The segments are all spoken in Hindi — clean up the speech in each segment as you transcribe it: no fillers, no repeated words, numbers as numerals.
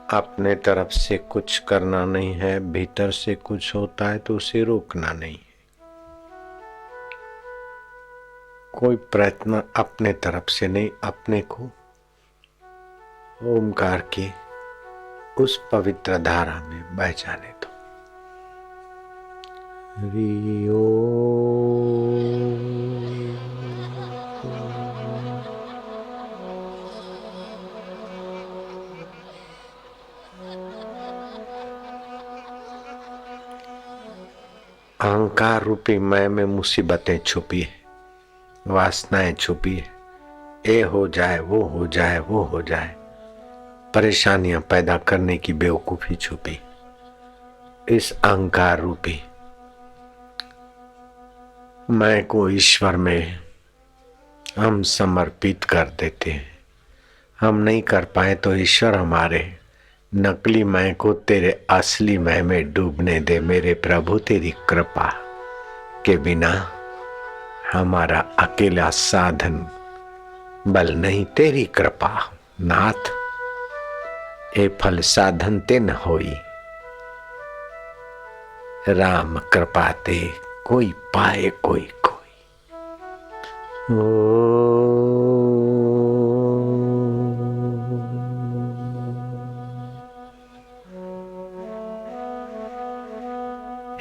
अपने तरफ से कुछ करना नहीं है, भीतर से कुछ होता है तो उसे रोकना नहीं है। कोई प्रयत्न अपने तरफ से नहीं, अपने को ओमकार की उस पवित्र धारा में बह जाने दो। रियो अहंकार रूपी मैं में मुसीबतें छुपी है, वासनाएं छुपी है। ये हो जाए, वो हो जाए, वो हो जाए, परेशानियां पैदा करने की बेवकूफी छुपी इस अहंकार रूपी मैं को ईश्वर में हम समर्पित कर देते हैं। हम नहीं कर पाए तो ईश्वर हमारे नकली मैं को तेरे असली मैं में डूबने दे। मेरे प्रभु तेरी कृपा के बिना हमारा अकेला साधन बल नहीं, तेरी कृपा नाथ ए फल साधन ते न होई। राम कृपा ते कोई पाए कोई कोई।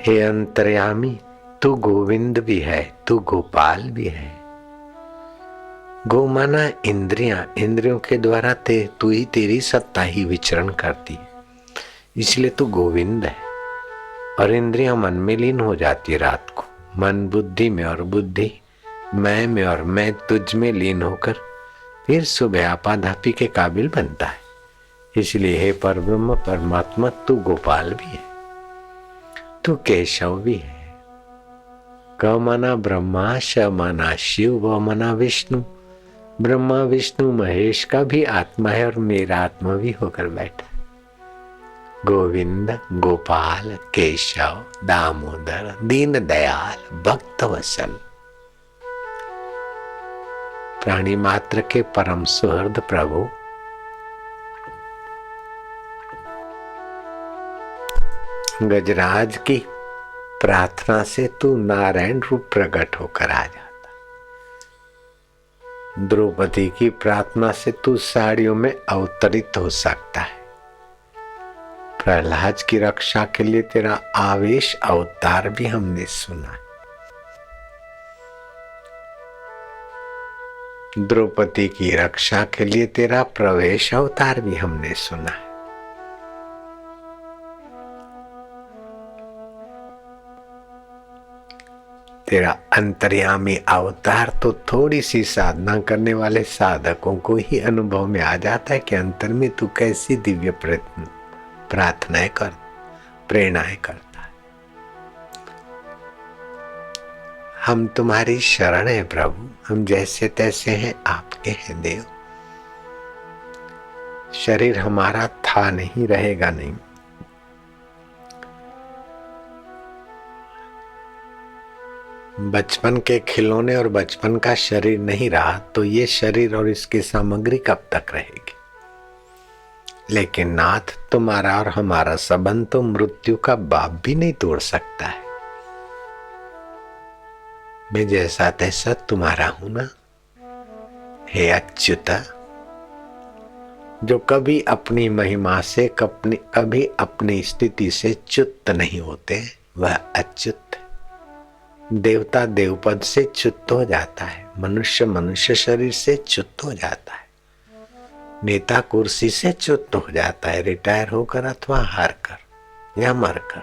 हे अंतर्यामी, तू गोविंद भी है, तू गोपाल भी है। गो माना इंद्रियां, इंद्रियों के द्वारा तू ही तेरी सत्ता ही विचरण करती है, इसलिए तू गोविंद है। और इंद्रियां मन में लीन हो जाती है रात को, मन बुद्धि में और बुद्धि मैं में और मैं तुझ में लीन होकर फिर सुबह आपाधापी के काबिल बनता है। इसलिए हे परब्रह्म परमात्मा, तू गोपाल भी है, तू केशव भी है। क माना ब्रह्मा, श माना शिव, व माना विष्णु। ब्रह्मा विष्णु महेश का भी आत्मा है और मेरा आत्मा भी होकर बैठा। गोविंद, गोपाल, केशव, दामोदर, दीन दयाल, भक्त वत्सल, प्राणी मात्र के परम सुहृद प्रभु। गजराज की प्रार्थना से तू नारायण रूप प्रकट होकर आ जाता। द्रौपदी की प्रार्थना से तू साड़ियों में अवतरित हो सकता है। प्रहलाद की रक्षा के लिए तेरा आवेश अवतार भी हमने सुना है। द्रौपदी की रक्षा के लिए तेरा प्रवेश अवतार भी हमने सुना है। तेरा अंतर्यामी अवतार तो थोड़ी सी साधना करने वाले साधकों को ही अनुभव में आ जाता है कि अंतर में तू कैसी दिव्य प्रार्थनाएं कर, प्रेरणाएं करता है। हम तुम्हारी शरण है प्रभु, हम जैसे तैसे हैं, आपके हैं देव। शरीर हमारा था नहीं, रहेगा नहीं। बचपन के खिलौने और बचपन का शरीर नहीं रहा तो ये शरीर और इसकी सामग्री कब तक रहेगी। लेकिन नाथ, तुम्हारा और हमारा संबंध तो मृत्यु का बाप भी नहीं तोड़ सकता है। मैं जैसा तैसा तुम्हारा हूं ना, हे अच्युत, जो कभी अपनी महिमा से कभी अपनी स्थिति से च्युत नहीं होते, वह अच्युत। देवता देवपद से च्युत हो जाता है, मनुष्य मनुष्य शरीर से च्युत हो जाता है, नेता कुर्सी से च्युत हो जाता है, रिटायर होकर अथवा हार कर या मर कर।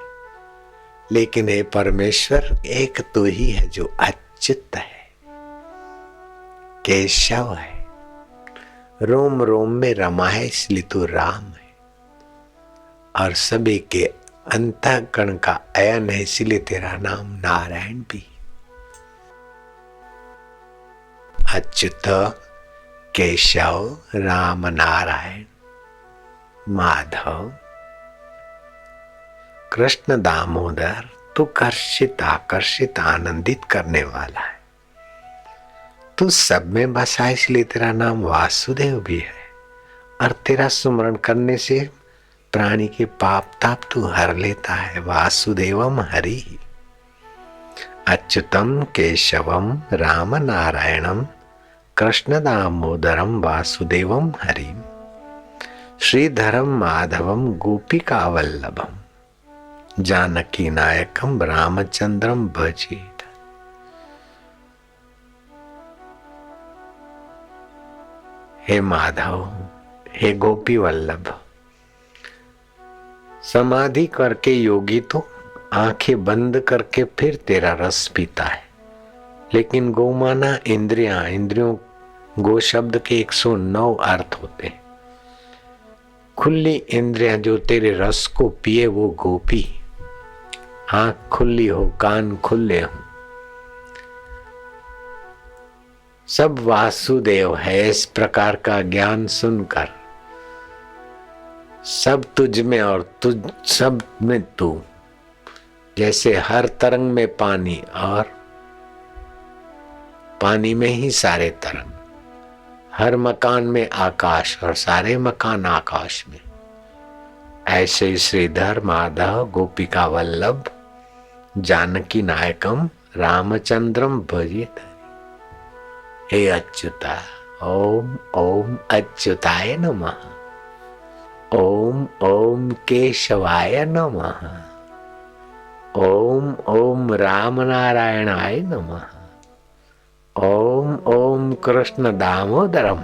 लेकिन हे परमेश्वर, एक तू ही है जो अच्युत है, केशव है, रोम रोम में रमा है, इसलिए तू राम है। और सभी के अंतःकरण का अयन है, इसलिए तेरा नाम नारायण भी। अच्युत, केशव, राम, नारायण, माधव, कृष्ण, दामोदर, तू कर्षित आकर्षित आनंदित करने वाला है। तू सब में बसा है, इसलिए तेरा नाम वासुदेव भी है। और तेरा सुमरण करने से प्राणी के पाप ताप तू हर लेता है। वासुदेवम हरि अच्युतम केशवम राम नारायणम कृष्ण दामोदरम वासुदेवम हरिम श्रीधरम माधवम गोपिका वल्लभम जानकी नायकम रामचंद्रम भजेत। हे माधव, हे गोपी वल्लभ, समाधि करके योगी तो आंखें बंद करके फिर तेरा रस पीता है, लेकिन गोमाना इंद्रियों गो शब्द के 109 अर्थ होते हैं। खुली इंद्रियां जो तेरे रस को पिए वो गोपी। आंख खुली हो, कान खुले हो, सब वासुदेव है। इस प्रकार का ज्ञान सुनकर सब तुझ में और तुझ सब में तू, जैसे हर तरंग में पानी और पानी में ही सारे तरंग, हर मकान में आकाश और सारे मकान आकाश में, ऐसे ही श्रीधर माधव गोपिका वल्लभ जानकी नायकम रामचंद्रम भजेत। हे अच्युता, ओम ओम अच्युताय नमः, ओम ओम केशवाय नमः, ओम ओम राम नारायणाय नमः, ओम ओम कृष्ण दामोदरम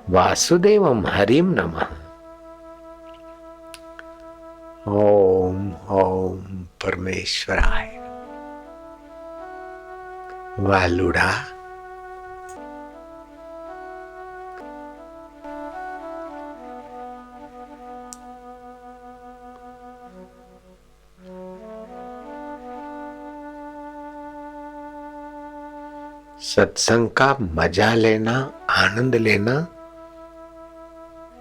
वासुदेवम हरिम नमः। ओम ओम परमेश्वराय। वालुड़ा सत्संग का मजा लेना, आनंद लेना,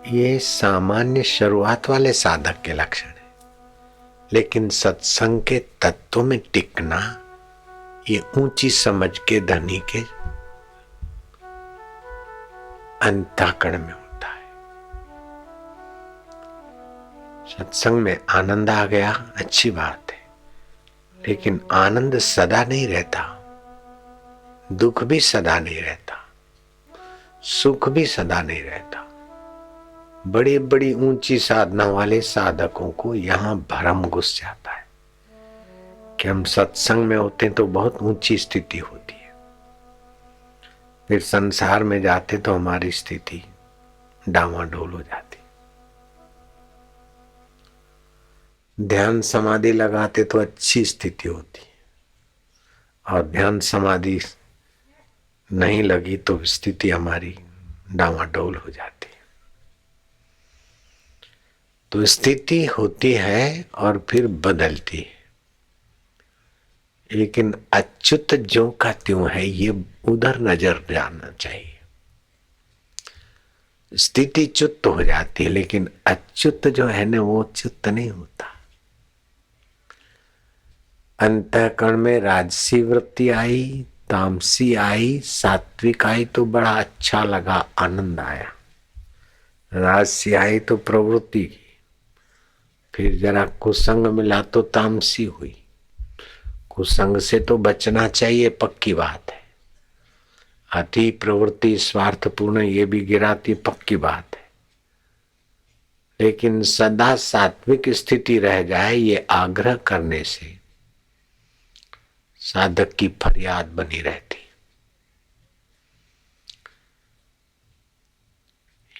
ये सामान्य शुरुआत वाले साधक के लक्षण है। लेकिन सत्संग के तत्वों में टिकना, ये ऊंची समझ के धनी के अंतःकरण में होता है। सत्संग में आनंद आ गया, अच्छी बात है, लेकिन आनंद सदा नहीं रहता, दुख भी सदा नहीं रहता, सुख भी सदा नहीं रहता। बड़ी बड़ी ऊंची साधना वाले साधकों को यहां भ्रम घुस जाता है कि हम सत्संग में होते तो बहुत ऊंची स्थिति होती है, फिर संसार में जाते तो हमारी स्थिति डामाडोल हो जाती। ध्यान समाधि लगाते तो अच्छी स्थिति होती है, और ध्यान समाधि नहीं लगी तो स्थिति हमारी डामाडोल हो जाती है। तो स्थिति होती है और फिर बदलती है, लेकिन अच्युत ज्यों का त्यों है, ये उधर नजर जाना चाहिए। स्थिति च्युत हो जाती है, लेकिन अच्युत जो है ना, वो च्युत नहीं होता। अंतःकरण में राजसी वृत्ति आई, तामसी आई, सात्विक आई तो बड़ा अच्छा लगा, आनंद आया। राजसी आई तो प्रवृत्ति की, फिर जरा कुसंग मिला तो तामसी हुई। कुसंग से तो बचना चाहिए, पक्की बात है। अति प्रवृत्ति स्वार्थपूर्ण ये भी गिराती, पक्की बात है। लेकिन सदा सात्विक स्थिति रह जाए, ये आग्रह करने से साधक की फरियाद बनी रहती।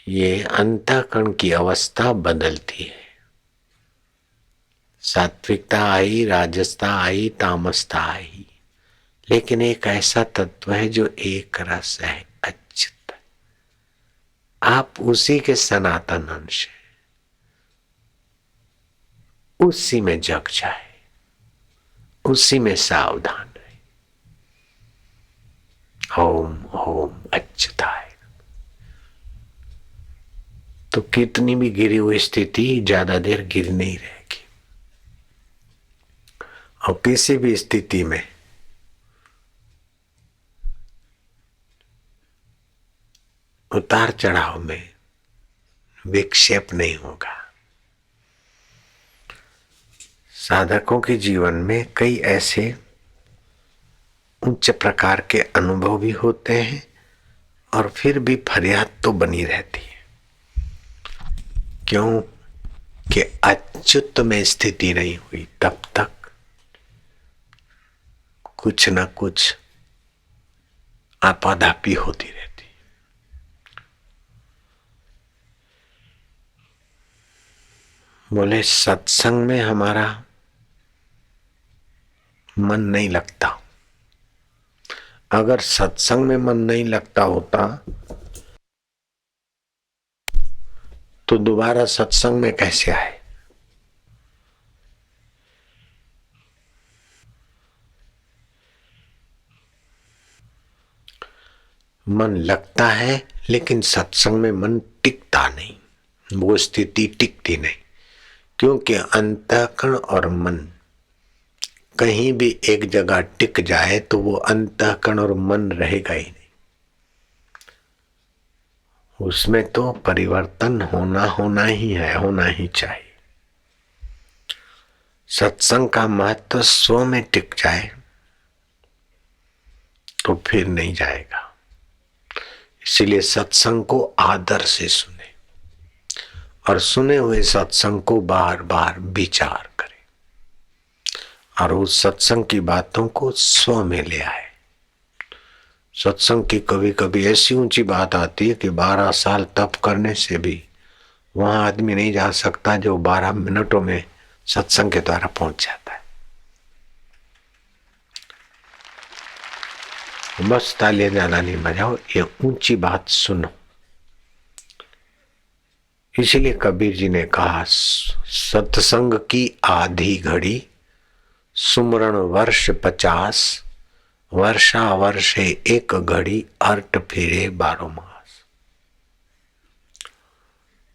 ये अंतःकरण की अवस्था बदलती है। सात्विकता आई, राजसता आई, तामसता आई, लेकिन एक ऐसा तत्व है जो एक रस है, अच्युत। आप उसी के सनातन अंश हैं, उसी में जग जाए, उसी में सावधान रहे। ओम ओम अच्युताय। तो कितनी भी गिरी हुई स्थिति ज्यादा देर गिर नहीं रहेगी, और किसी भी स्थिति में उतार चढ़ाव में विक्षेप नहीं होगा। साधकों के जीवन में कई ऐसे उच्च प्रकार के अनुभव भी होते हैं और फिर भी फरियाद तो बनी रहती है। क्यों कि अच्युत में स्थिति नहीं हुई, तब तक कुछ न कुछ आपाधापी होती रहती। बोले सत्संग में हमारा मन नहीं लगता। अगर सत्संग में मन नहीं लगता होता तो दोबारा सत्संग में कैसे आए? मन लगता है लेकिन सत्संग में मन टिकता नहीं, वो स्थिति टिकती नहीं, क्योंकि अंतःकरण और मन कहीं भी एक जगह टिक जाए तो वो अंतःकरण और मन रहेगा ही नहीं। उसमें तो परिवर्तन होना ही है, होना ही चाहिए। सत्संग का महत्व स्व में टिक जाए तो फिर नहीं जाएगा। इसीलिए सत्संग को आदर से सुने और सुने हुए सत्संग को बार बार विचार करें और उस सत्संग की बातों को स्व में ले आए। सत्संग की कभी कभी ऐसी ऊंची बात आती है कि 12 साल तप करने से भी वहां आदमी नहीं जा सकता जो 12 मिनटों में सत्संग के द्वारा पहुंच जाता है। बस तालियां ज्यादा नहीं बजाओ, ये ऊंची बात सुनो। इसीलिए कबीर जी ने कहा सत्संग की आधी घड़ी सुमरण वर्ष 50, वर्षा वर्षे एक घड़ी अर्ट फिरे 12 मास।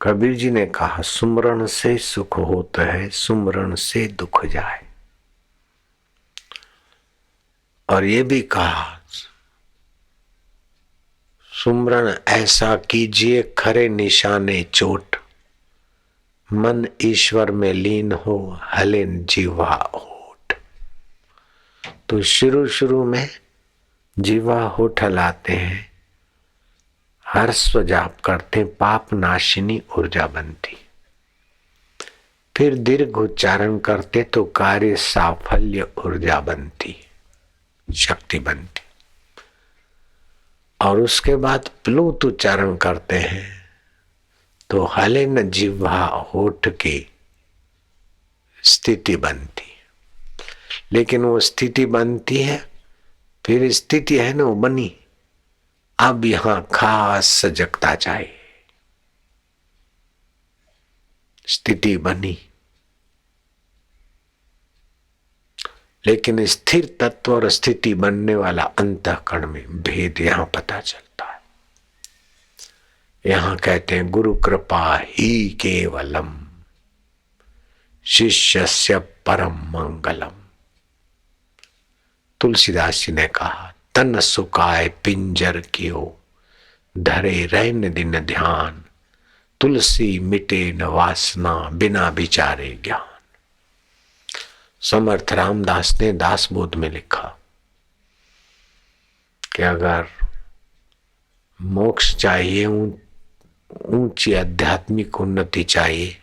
कबीर जी ने कहा सुमरण से सुख होता है, सुमरण से दुख जाए। और ये भी कहा सुमरण ऐसा कीजिए खरे निशाने चोट, मन ईश्वर में लीन हो हले जीवा होठ। तो शुरू में जीवा होठ हलाते हैं, हर्ष जाप करते, पाप नाशिनी ऊर्जा बनती। फिर दीर्घ उच्चारण करते तो कार्य साफल्य ऊर्जा बनती, शक्ति बनती। और उसके बाद प्लुत उच्चारण करते हैं तो हले न जिह्वा होठ की स्थिति बनती। लेकिन वो स्थिति बनती है, फिर स्थिति है ना वो बनी, अब यहां खास सजगता चाहिए। स्थिति बनी लेकिन स्थिर तत्व और स्थिति बनने वाला अंतःकरण में भेद यहां पता चलता है। यहां कहते हैं गुरु कृपा ही केवलम शिष्यस्य परम मंगलम। तुलसीदास जी ने कहा तन सुखाए पिंजर कियो, धरे रैन दिन ध्यान, तुलसी मिटे न वासना बिना विचारे ज्ञान। समर्थ रामदास ने दासबोध में लिखा कि अगर मोक्ष चाहिए, ऊंची आध्यात्मिक उन्नति चाहिए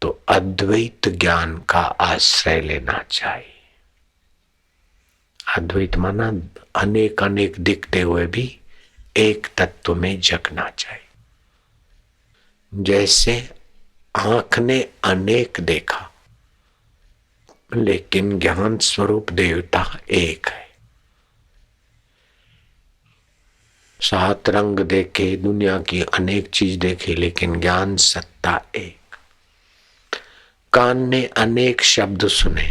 तो अद्वैत ज्ञान का आश्रय लेना चाहिए। अद्वैत माना अनेक अनेक दिखते हुए भी एक तत्व में जगना चाहिए। जैसे आंख ने अनेक देखा लेकिन ज्ञान स्वरूप देवता एक है। 7 रंग देखे, दुनिया की अनेक चीज देखी, लेकिन ज्ञान सत्ता एक। कान ने अनेक शब्द सुने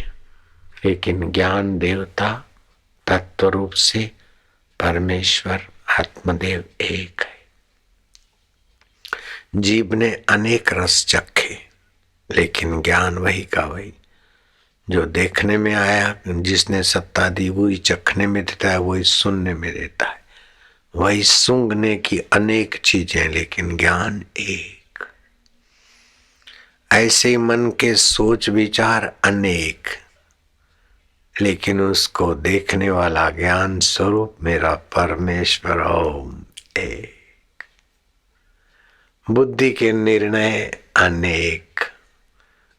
लेकिन ज्ञान देवता तत्व रूप से परमेश्वर आत्मदेव एक है। जीभ ने अनेक रस चखे लेकिन ज्ञान वही का वही, जो देखने में आया, जिसने सत्ता दी वही चखने में देता है, वही सुनने में देता है, वही सूंघने की अनेक चीजें लेकिन ज्ञान एक। ऐसे मन के सोच विचार अनेक, लेकिन उसको देखने वाला ज्ञान स्वरूप मेरा परमेश्वर ओम एक। बुद्धि के निर्णय अनेक,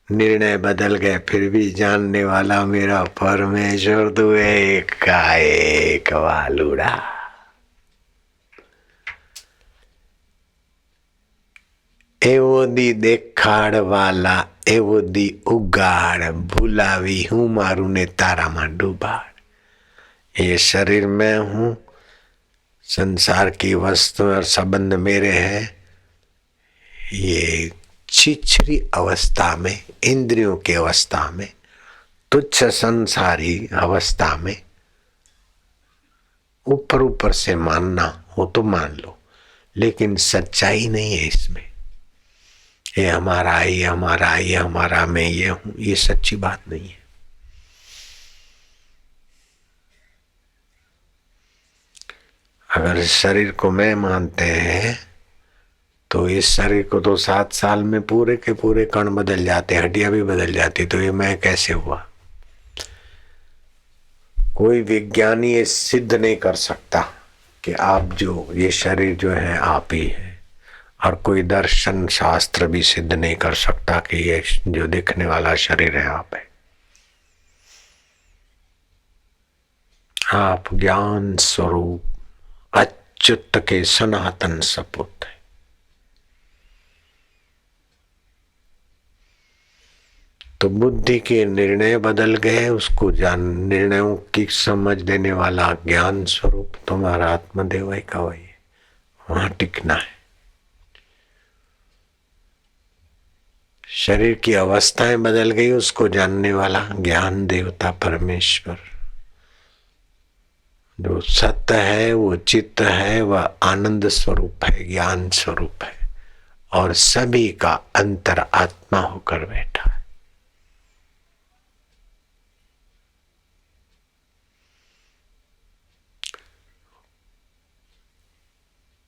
निर्णय बदल गए फिर भी जानने वाला मेरा परमेश्वर तू एक का एक वालुड़ा। एवो दी देखाड़ वाला एवो दी उगाड़, भुलावी हूँ मारू ने तारा में डूबाड़। ये शरीर में हूँ, संसार की वस्तु और संबंध मेरे हैं। ये छिछरी अवस्था में, इंद्रियों की अवस्था में, तुच्छ संसारी अवस्था में ऊपर ऊपर से मानना हो तो मान लो, लेकिन सच्चाई नहीं है इसमें। ये हमारा, ये हमारा, ये हमारा, मैं ये हूं, ये सच्ची बात नहीं है। अगर शरीर को मैं मानते हैं तो इस शरीर को तो 7 साल में पूरे के पूरे कण बदल जाते, हड्डियां भी बदल जाती, तो ये मैं कैसे हुआ? कोई विज्ञानी ये सिद्ध नहीं कर सकता कि आप जो ये शरीर जो है आप ही है, और कोई दर्शन शास्त्र भी सिद्ध नहीं कर सकता कि ये जो दिखने वाला शरीर है आप है। आप ज्ञान स्वरूप अच्युत के सनातन सपूत है। तो बुद्धि के निर्णय बदल गए, उसको जान, निर्णयों की समझ देने वाला ज्ञान स्वरूप तुम्हारा आत्मदेव है का वही, वहां टिकना है। शरीर की अवस्थाएं बदल गई, उसको जानने वाला ज्ञान देवता परमेश्वर जो सत्य है, वो चित्त है, वह आनंद स्वरूप है, ज्ञान स्वरूप है, और सभी का अंतर आत्मा होकर बैठा है।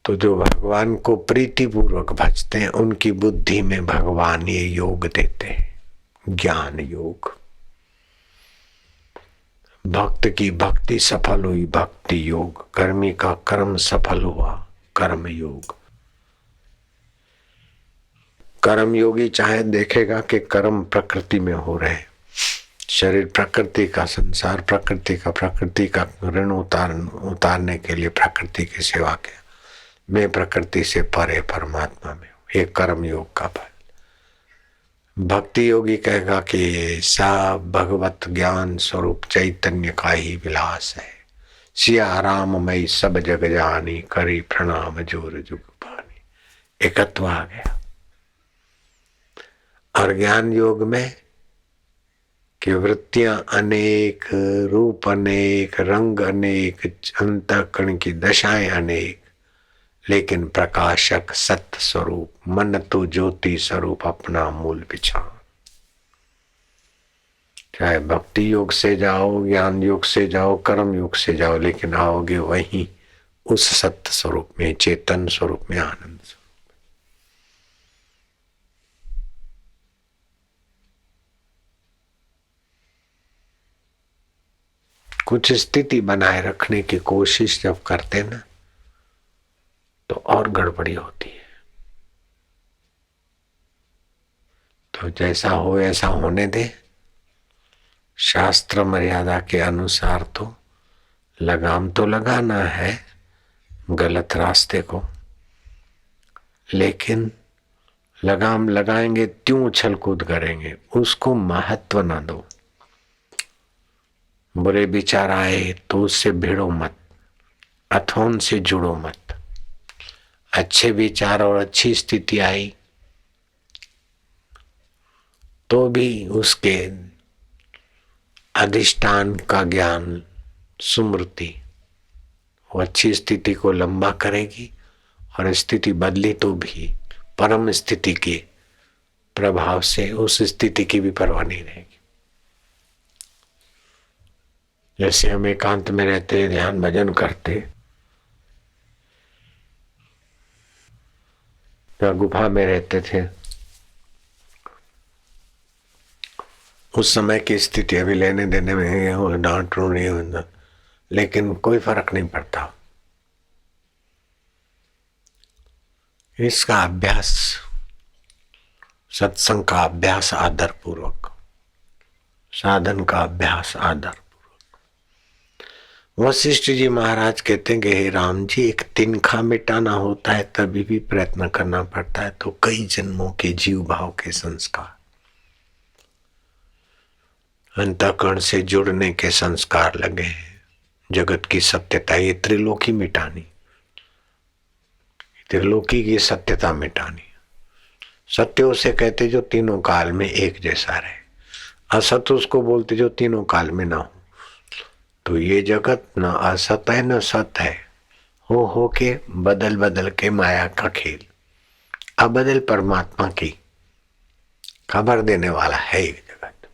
तो जो भगवान को प्रीतिपूर्वक भजते हैं उनकी बुद्धि में भगवान ये योग देते हैं, ज्ञान योग। भक्त की भक्ति सफल हुई, भक्ति योग। कर्मी का कर्म सफल हुआ, कर्म योग। कर्म योगी चाहे देखेगा कि कर्म प्रकृति में हो रहे, शरीर प्रकृति का, संसार प्रकृति का, प्रकृति का ऋण उतारने के लिए प्रकृति की सेवा किया, मैं प्रकृति से परे परमात्मा में हूं, ये कर्म योग का फल। भक्ति योगी कहेगा कि सब भगवत ज्ञान स्वरूप चैतन्य का ही विलास है, सिया राम मई सब जग जानी, करी प्रणाम जोर जुग पानी, एकत्व आ गया। और ज्ञान योग में कि वृत्तियां अनेक, रूप अनेक, रंग अनेक, अंतःकरण की दशाएं अनेक, लेकिन प्रकाशक सत्य स्वरूप, मन तो ज्योति स्वरूप अपना मूल विचार। चाहे भक्ति योग से जाओ, ज्ञान योग से जाओ, कर्म योग से जाओ, लेकिन आओगे वहीं उस सत्य स्वरूप में, चेतन स्वरूप में, आनंद स्वरूप। कुछ स्थिति बनाए रखने की कोशिश जब करते ना तो और गड़बड़ी होती है। तो जैसा हो ऐसा होने दे, शास्त्र मर्यादा के अनुसार तो लगाम तो लगाना है गलत रास्ते को, लेकिन लगाम लगाएंगे त्यों उछल कूद करेंगे, उसको महत्व ना दो। बुरे विचार आए तो उससे भिड़ो मत, अथवा उनसे जुड़ो मत। अच्छे विचार और अच्छी स्थिति आई तो भी उसके अधिष्ठान का ज्ञान, सुमृति वो अच्छी स्थिति को लंबा करेगी, और स्थिति बदली तो भी परम स्थिति के प्रभाव से उस स्थिति की भी परवाह नहीं रहेगी। जैसे हम एकांत में रहते, ध्यान भजन करते, तो गुफा में रहते थे, उस समय की स्थिति अभी लेने देने में डांट रू नहीं होता, लेकिन कोई फर्क नहीं पड़ता। इसका अभ्यास, सत्संग का अभ्यास आदर पूर्वक, साधन का अभ्यास आदर पूर्वक। वशिष्ठ जी महाराज कहते हैं कि हे राम जी, एक तिनखा मिटाना होता है तभी भी प्रयत्न करना पड़ता है, तो कई जन्मों के जीव भाव के संस्कार, अंतःकरण से जुड़ने के संस्कार लगे हैं। जगत की सत्यता, ये त्रिलोकी मिटानी, त्रिलोकी की सत्यता मिटानी। सत्य उसे कहते जो तीनों काल में एक जैसा रहे, असत उसको बोलते जो तीनों काल में ना हो। तो ये जगत न असत है न सत है, हो के बदल बदल के माया का खेल। अबदल परमात्मा की खबर देने वाला है ये जगत,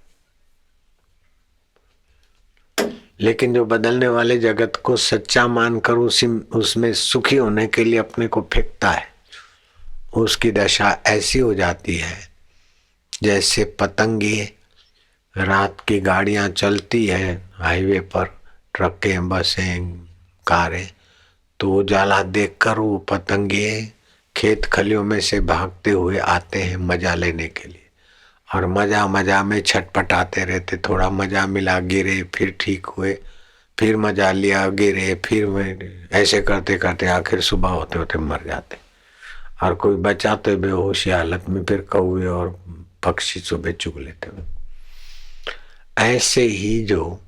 लेकिन जो बदलने वाले जगत को सच्चा मानकर उसमें सुखी होने के लिए अपने को फेंकता है, उसकी दशा ऐसी हो जाती है जैसे पतंगे, रात की गाड़ियां चलती है हाईवे पर, ट्रकें, बसें, कारें, तो उजाला देखकर वो पतंगे खेत खलियों में से भागते हुए आते हैं मजा लेने के लिए, और मजा मजा में छटपटाते रहते। थोड़ा मजा मिला, गिरे, फिर ठीक हुए, फिर मजा लिया, गिरे, फिर ऐसे करते करते आखिर सुबह होते होते मर जाते। और कोई बचा तो बेहोशी हालत में फिर कौवे और पक्षी सुबह चुग लेते हुए। ऐसे ही जो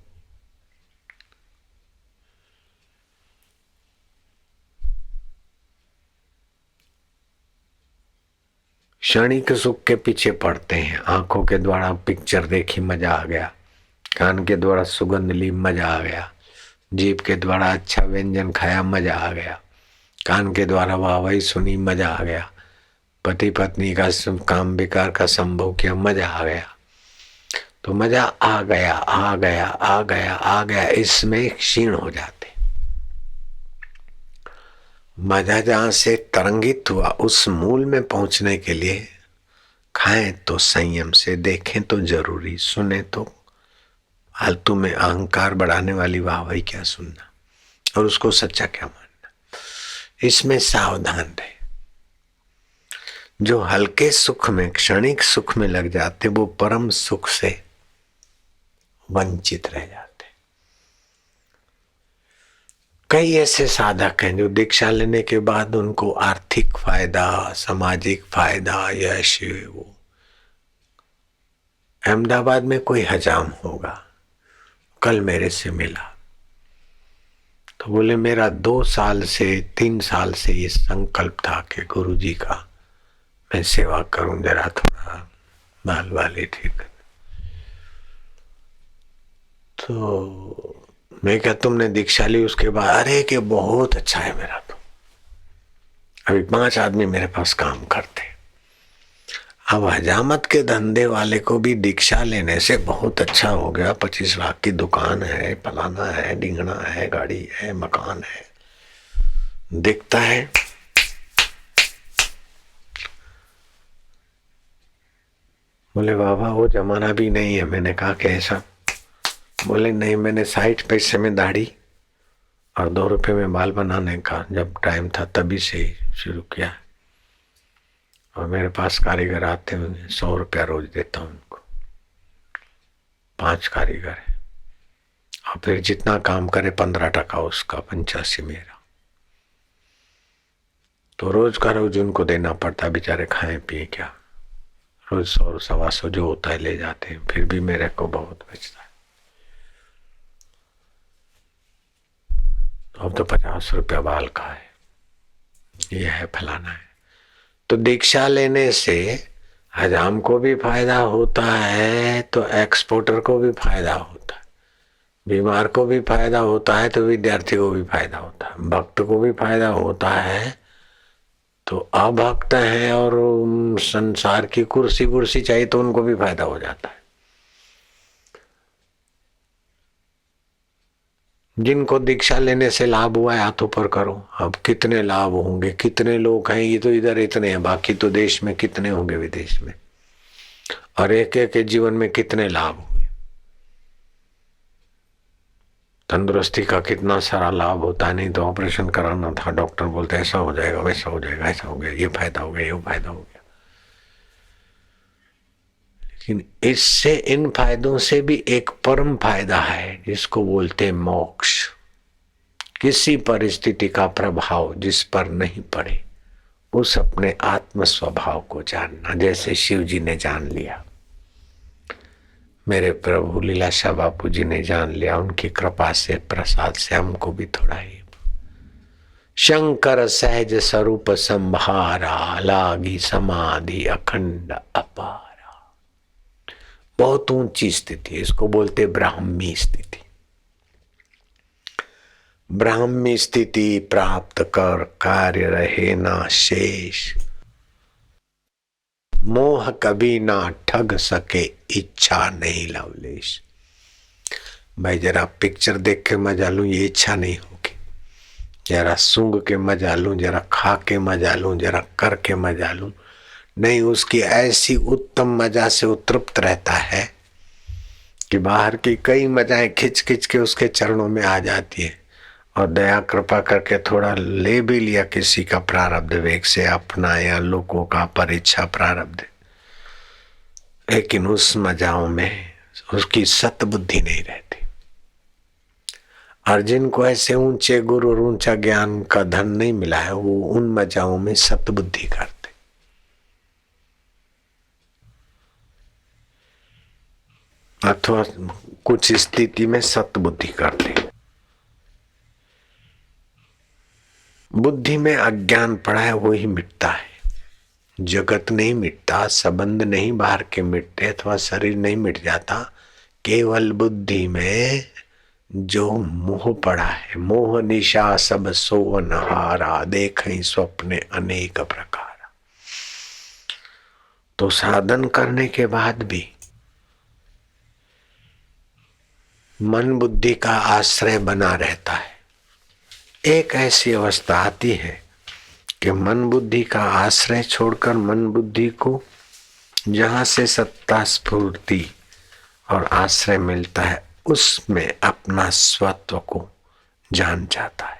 क्षणिक सुख के पीछे पड़ते हैं, आंखों के द्वारा पिक्चर देखी मजा आ गया, कान के द्वारा सुगंध ली मजा आ गया, जीभ के द्वारा अच्छा व्यंजन खाया मजा आ गया, कान के द्वारा वाहवाही सुनी मजा आ गया, पति पत्नी का काम विकार का संभव किया मजा आ गया। तो मजा आ गया आ गया आ गया आ गया, इसमें क्षीण हो जाते। मजा जहां से तरंगित हुआ उस मूल में पहुंचने के लिए खाएं तो संयम से, देखें तो जरूरी, सुने तो फालतू में अहंकार बढ़ाने वाली वाहवाही क्या सुनना, और उसको सच्चा क्या मानना। इसमें सावधान रहे। जो हल्के सुख में, क्षणिक सुख में लग जाते, वो परम सुख से वंचित रह जाते। कई ऐसे साधक हैं जो दीक्षा लेने के बाद उनको आर्थिक फायदा, सामाजिक फायदा, यश, वो अहमदाबाद में कोई हजाम होगा, कल मेरे से मिला तो बोले मेरा 2 साल से 3 साल से ये संकल्प था कि गुरु जी का मैं सेवा करूं, जरा थोड़ा बाल वाले ठीक। तो मैं क्या तुमने दीक्षा ली उसके बाद? अरे कि बहुत अच्छा है मेरा, तो अभी 5 आदमी मेरे पास काम करते। अब हजामत के धंधे वाले को भी दीक्षा लेने से बहुत अच्छा हो गया, 25 लाख की दुकान है, फलाना है, ढिंगना है, गाड़ी है, मकान है, दिखता है। बोले बाबा वो जमाना भी नहीं है। मैंने कहा कैसा? बोले नहीं, मैंने 60 पैसे में दाढ़ी और 2 रुपए में बाल बनाने का जब टाइम था तभी से ही शुरू किया, और मेरे पास कारीगर आते हैं, 100 रुपया रोज देता हूँ उनको, 5 कारीगर है, और फिर जितना काम करे 15% उसका, 85 मेरा। तो रोज का रोज उनको देना पड़ता, बेचारे खाएं पिए क्या, रोज 100 सवा 100 जो होता है ले जाते हैं, फिर भी मेरे को बहुत बचता है। अब तो 50 रुपया बाल का है, ये है, फलाना है। तो दीक्षा लेने से हजाम को भी फायदा होता है, तो एक्सपोर्टर को भी फायदा होता है, बीमार को भी फायदा होता है, तो विद्यार्थी को भी फायदा होता है, भक्त को भी फायदा होता है। तो अभक्त है और संसार की कुर्सी चाहिए तो उनको भी फायदा हो जाता है। जिनको दीक्षा लेने से लाभ हुआ है हाथों पर करो। अब कितने लाभ होंगे, कितने लोग हैं, ये तो इधर इतने हैं, बाकी तो देश में कितने होंगे, विदेश में। और एक एक के जीवन में कितने लाभ हुए। तंदुरुस्ती का कितना सारा लाभ होता है। नहीं तो ऑपरेशन कराना था, डॉक्टर बोलते ऐसा हो जाएगा, वैसा हो जाएगा, ऐसा हो गया, ये फायदा हो गया, ये फायदा हो गया। लेकिन इससे, इन फायदों से भी एक परम फायदा है जिसको बोलते मोक्ष। किसी परिस्थिति का प्रभाव जिस पर नहीं पड़े, उस अपने आत्म स्वभाव को जानना, जैसे शिव जी ने जान लिया, मेरे प्रभु लीलाशाह बापू जी ने जान लिया। उनकी कृपा से, प्रसाद से हमको भी थोड़ा ही। शंकर सहज स्वरूप संभारा, लागी समाधि अखंड अपारा। बहुत ऊंची स्थिति, इसको बोलते ब्राह्मी स्थिति। ब्राह्मी स्थिति प्राप्त कर कार्य रहे ना शेष, मोह कभी ना ठग सके, इच्छा नहीं लवलेश। भाई जरा पिक्चर देख के मजा लूं, ये इच्छा नहीं होगी। जरा सूंघ के मजा लूं, जरा खा के मजा लूं, जरा कर के मजा लूं, नहीं, उसकी ऐसी उत्तम मजा से उत्तृप्त रहता है कि बाहर की कई मजाएं खिंच खिंच के उसके चरणों में आ जाती है। और दया कृपा करके थोड़ा ले भी लिया किसी का प्रारब्ध वेग से, अपना या लोगों का परीक्षा प्रारब्ध, लेकिन उस मजाओं में उसकी सतबुद्धि नहीं रहती। और जिनको ऐसे ऊंचे गुरु और ऊंचा ज्ञान का धन नहीं मिला है, वो उन मजाओं में सतबुद्धि करते। अथवा कुछ स्थिति में सतबुद्धि करते। बुद्धि में अज्ञान पड़ा है, वो ही मिटता है। जगत नहीं मिटता, संबंध नहीं बाहर के मिटते, अथवा शरीर नहीं मिट जाता। केवल बुद्धि में जो मोह पड़ा है, मोह निशा सब सोवन हारा, देखई स्वप्ने अनेक प्रकार। तो साधन करने के बाद भी मन बुद्धि का आश्रय बना रहता है। एक ऐसी अवस्था आती है कि मन बुद्धि का आश्रय छोड़कर मन बुद्धि को जहां से सत्ता स्फूर्ति और आश्रय मिलता है, उसमें अपना स्वत्व को जान जाता है।